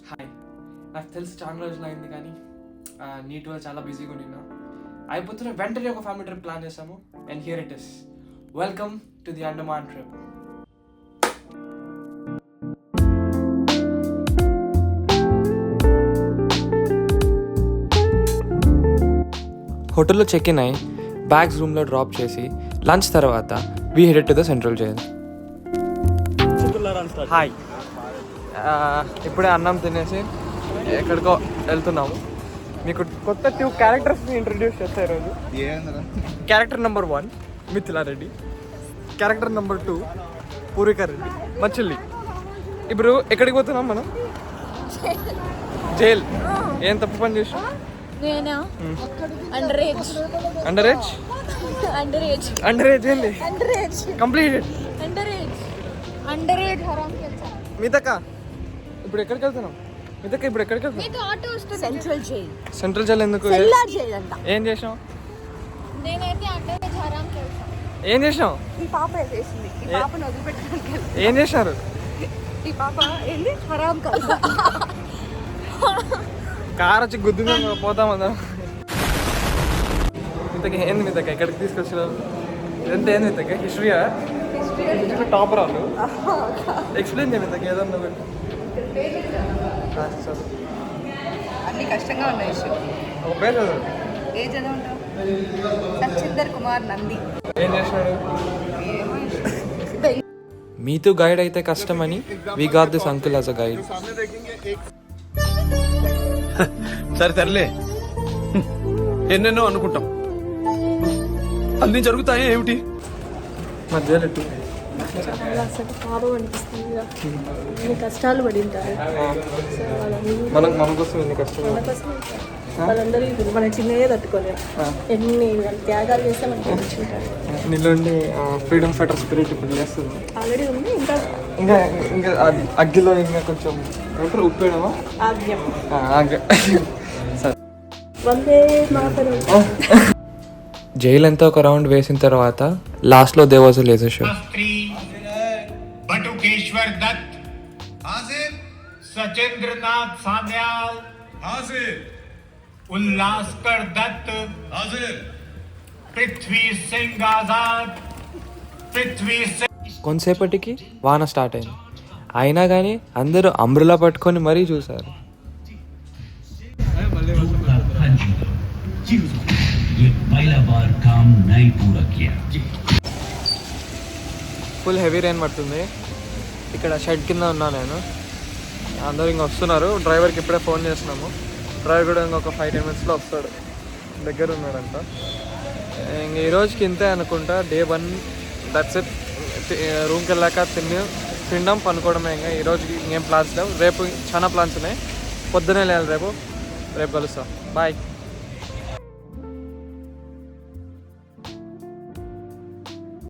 Hi, నాకు తెలిసి చాలా రోజులు అయింది కానీ నీట్గా చాలా బిజీగా ఉన్నా. అయిపోతున్న వెంటనే ఒక ఫ్యామిలీ ట్రిప్ ప్లాన్ చేసాము. And here it is. Welcome to the Andaman trip. హోటల్లో చెక్ ఇన్ అయ్యి బ్యాగ్స్ రూమ్లో డ్రాప్ చేసి లంచ్ తర్వాత we headed to the central jail. Hi, ఇప్పుడే అన్నం తినేసి ఎక్కడికో వెళ్తున్నాము. మీకు కొత్త 2 క్యారెక్టర్స్ని ఇంట్రడ్యూస్ చేస్తాయి ఈరోజు. Character number 1 Mithilareddy, character number 2 Purika Reddy, మచిల్లి. ఇప్పుడు ఎక్కడికి పోతున్నాం మనం? జైల్. ఏం తప్పు పని చేసాం? అండర్ ఏజ్ ఏంది? కంప్లీటెడ్. మితక ఇప్పుడు ఎక్కడికి వెళ్తున్నాం? మితక ఇప్పుడు ఎక్కడికి వెళ్తున్నాం? Central jail. ఎందుకు? ఏం చేసాం? ఏం చేసాం? ఏం చేశారు? కార్ వచ్చి గుద్దుగా పోతాం అందరం. మితక ఏంది? మితక ఎక్కడికి తీసుకొచ్చినావు? ఇదంతా ఏంది మితక? హిస్టరీయా? టాపర్ వాళ్ళు ఎక్స్ప్లెయిన్ చేయండి మితక ఏదన్నా. అన్ని కష్టంగా ఉన్నాయి. ఒక పేరు చదువు. ఏ చదువుంటావు? సచిందర్ కుమార్ నంది. ఏం చేసినాడు? మీతో గైడ్ అయితే కష్టమని we got this uncle as a guide. సరే తరలే, ఎన్నెన్నో అనుకుంటాం, అన్ని జరుగుతాయి ఏమిటి? మధ్యలో అసలు పాపం అనిపిస్తుంది. ఎన్ని కష్టాలు పడి ఉంటారు మన కోసం ఎన్ని కష్టాలు. వాళ్ళందరూ మన చిన్నగా తట్టుకోలేరు. ఎన్ని త్యాగాలు చేస్తే మనకి తెచ్చుకుంటారు. నీళ్ళండి ఫ్రీడమ్ ఫైటర్ స్పిరిట్ ఇప్పుడు చేస్తుంది. ఆల్రెడీ ఉంది. ఇంకా ఇంకా ఇంకా అగ్గిలో ఇంకా కొంచెం ఏమంటారు, ఉప్పేయడమా? వందే మాతరం. జైలు అంతా ఒక రౌండ్ వేసిన తర్వాత లాస్ట్లో they was a laser show. Batukeshwar Dutt हाजिर, सचेंद्रनाथ सान्याल हाजिर, उल्लासकर दत्त हाजिर, पृथ्वी सिंह आजाद, पृथ्वी सिंह. కొంతసేపటికి వాన స్టార్ట్ అయింది. అయినా కానీ అందరూ అంబ్రెలా పట్టుకొని మరీ చూశారు. ఫుల్ హెవీ రైన్ పడుతుంది. ఇక్కడ షెడ్ కింద ఉన్నా నేను. అందరూ ఇంక వస్తున్నారు. డ్రైవర్కి ఇప్పుడే ఫోన్ చేస్తున్నాము. డ్రైవర్ కూడా ఇంకొక 5-10 minutesలో వస్తాడు. దగ్గర ఉన్నాడంట. ఇంక ఈరోజుకి ఇంతే అనుకుంటా. Day 1 that's it. రూమ్కి వెళ్ళాక తినడం పనుకోవడమే. ఇంకా ఈరోజుకి ఇంకేం ప్లాన్స్ లేవు. రేపు చాలా ప్లాన్స్ ఉన్నాయి. పొద్దునే లేవాలి. రేపు కలుస్తాం. బాయ్.